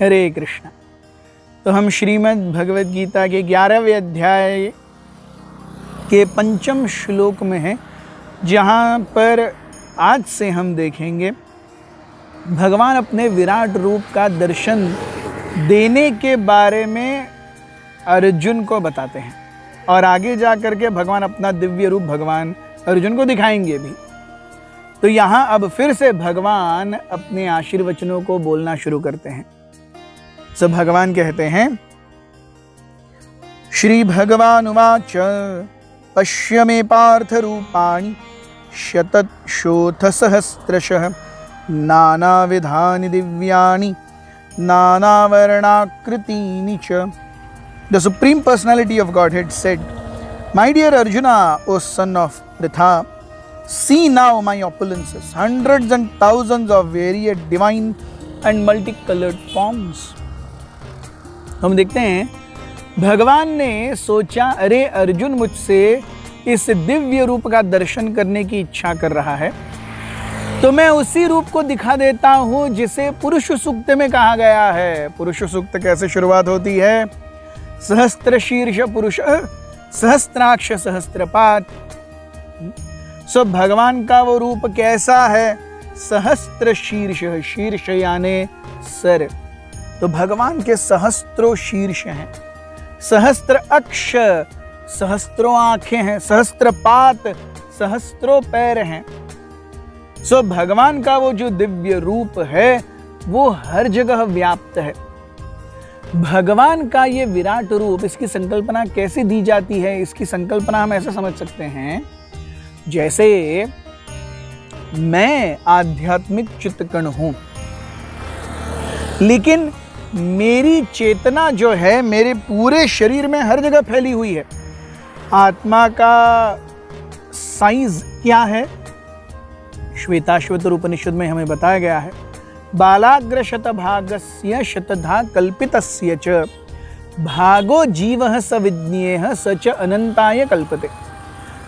हरे कृष्णा। तो हम श्रीमद् भगवद गीता के 11वें अध्याय के 5वें श्लोक में हैं, जहाँ पर आज से हम देखेंगे भगवान अपने विराट रूप का दर्शन देने के बारे में अर्जुन को बताते हैं और आगे जा कर के भगवान अपना दिव्य रूप भगवान अर्जुन को दिखाएंगे भी। तो यहाँ अब फिर से भगवान अपने आशीर्वचनों को बोलना शुरू करते हैं। सब भगवान कहते हैं, श्री भगवान उवाच पश्य मे पार्थ रूपाणि शतशोथ सहस्रशः नानाविधानि दिव्यानि नानावर्णाकृतीनि च। The Supreme Personality of Godhead said, My dear Arjuna, O son of Pritha, see now my opulences, hundreds and thousands of varied divine and multicolored forms. हम देखते हैं भगवान ने सोचा, अरे अर्जुन मुझसे इस दिव्य रूप का दर्शन करने की इच्छा कर रहा है, तो मैं उसी रूप को दिखा देता हूं जिसे पुरुष सूक्त में कहा गया है। पुरुष सूक्त कैसे शुरुआत होती है? सहस्त्र शीर्ष पुरुष सहस्त्राक्ष सहस्त्रपात। सो भगवान का वो रूप कैसा है? सहस्त्र शीर्ष, शीर्ष यानी सर। तो भगवान के सहस्त्रों शीर्ष हैं, सहस्त्र अक्ष, सहस्त्रों आंखें हैं, सहस्त्रपात, सहस्त्रों पैर हैं। सो भगवान का वो जो दिव्य रूप है वो हर जगह व्याप्त है। भगवान का ये विराट रूप, इसकी संकल्पना कैसे दी जाती है? इसकी संकल्पना हम ऐसा समझ सकते हैं, जैसे मैं आध्यात्मिक चित्तकण हूं, लेकिन मेरी चेतना जो है मेरे पूरे शरीर में हर जगह फैली हुई है। आत्मा का साइज क्या है? श्वेताश्वतर उपनिषद में हमें बताया गया है, बालाग्र शतभागस्य शतधा कल्पितस्य च भागो जीवः स विज्ञेयः स च अनंताय कल्पते।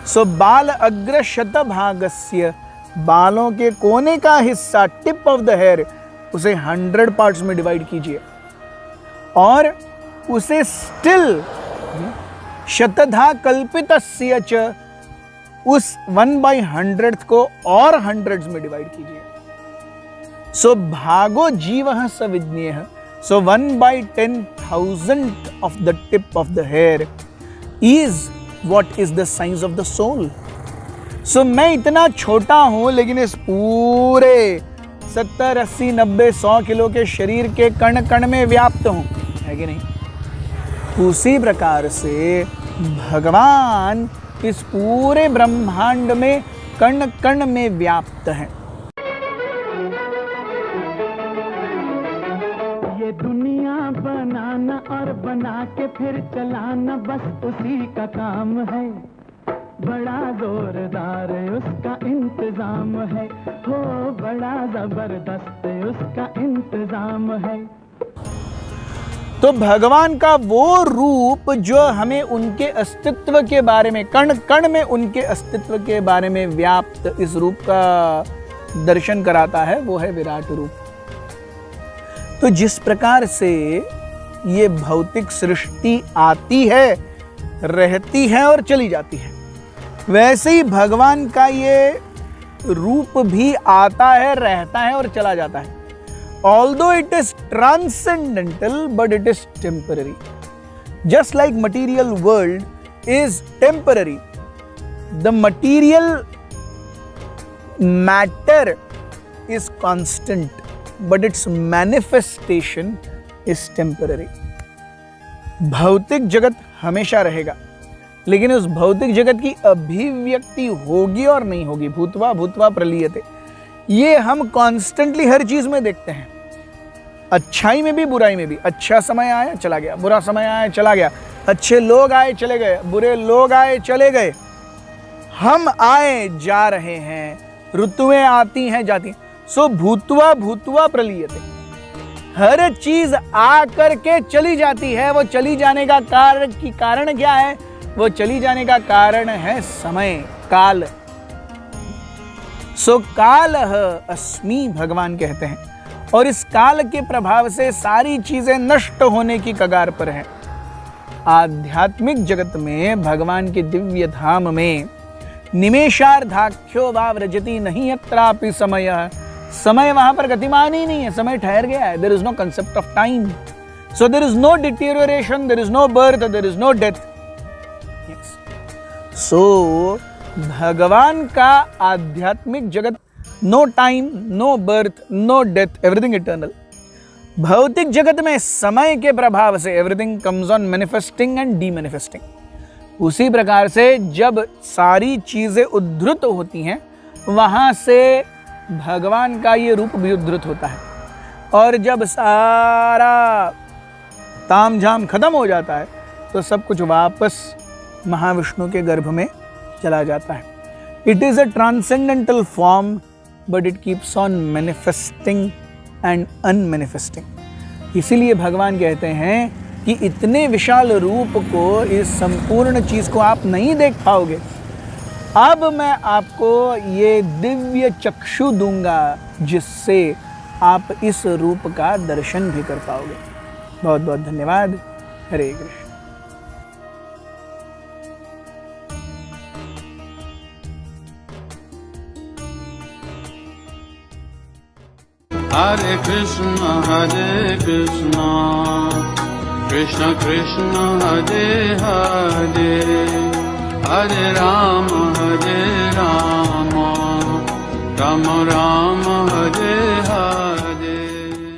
सो बाल अग्र शतभागस्य, बालों के कोने का हिस्सा, टिप ऑफ द हेयर, उसे 100 पार्ट्स में डिवाइड कीजिए और उसे स्टिल शतधा कल्पितस्य च, उस 1/100 को और हंड्रेड्स में डिवाइड कीजिए। सो भागो जीवः स विज्ञेयः, सो 1/10,000 of the tip of the hair is what is the size of the soul. सो मैं इतना छोटा हूं, लेकिन इस पूरे 70, 80, 90, 100 किलो के शरीर के कण कण में व्याप्त हूं, है कि नहीं? उसी प्रकार से भगवान इस पूरे ब्रह्मांड में कण कण में व्याप्त है। ये दुनिया बनाना और बना के फिर चलाना बस उसी का काम है, बड़ा जोरदार उसका इंतजाम है, हो बड़ा जबरदस्त उसका इंतजाम है। तो भगवान का वो रूप जो हमें उनके अस्तित्व के बारे में, कण कण में उनके अस्तित्व के बारे में व्याप्त इस रूप का दर्शन कराता है, वो है विराट रूप। तो जिस प्रकार से ये भौतिक सृष्टि आती है, रहती है और चली जाती है, वैसे ही भगवान का ये रूप भी आता है, रहता है और चला जाता है। Although it is transcendental, but it is temporary. Just like material world is temporary, the material matter is constant, but its manifestation is temporary. भौतिक जगत हमेशा रहेगा, लेकिन उस भौतिक जगत की अभिव्यक्ति होगी और नहीं होगी। भूत्वा भूत्वा प्रलीयते, ये हम कॉन्स्टेंटली हर चीज में देखते हैं, अच्छाई में भी बुराई में भी। अच्छा समय आया चला गया, बुरा समय आया चला गया, अच्छे लोग आए चले गए, बुरे लोग आए चले गए, हम आए जा रहे हैं, ऋतुएं आती हैं जाती हैं। सो भूत्वा भूत्वा प्रलीयते, हर चीज आ करके चली जाती है। वो चली जाने का कारण क्या है? वो चली जाने का कारण है समय, काल। सो कालः अस्मि, भगवान कहते हैं, और इस काल के प्रभाव से सारी चीजें नष्ट होने की कगार पर हैं। आध्यात्मिक जगत में भगवान के दिव्य धाम में निमेषार्धाख्यो वा व्रजति नहीं अत्रापि समय, समय वहां पर गतिमान ही नहीं है, समय ठहर गया है। There is no concept of time, so there is no deterioration, there is no birth, there is no death. So भगवान का आध्यात्मिक जगत, no time, no birth, no death, everything eternal. भौतिक जगत में समय के प्रभाव से everything comes on manifesting and demanifesting. उसी प्रकार से जब सारी चीजें उद्धृत होती हैं, वहां से भगवान का ये रूप भी उद्धृत होता है। और जब सारा तामझाम खत्म हो जाता है तो सब कुछ वापस महाविष्णु के गर्भ में चला जाता है। It is a transcendental form, but it keeps on manifesting and unmanifesting. इसीलिए भगवान कहते हैं कि इतने विशाल रूप को, इस संपूर्ण चीज को आप नहीं देख पाओगे। अब मैं आपको ये दिव्य चक्षु दूंगा जिससे आप इस रूप का दर्शन भी कर पाओगे। बहुत बहुत धन्यवाद। हरे Krishna. Hare Krishna, Krishna Krishna, Hare Hare, Hare Rama, Rama Rama, Hare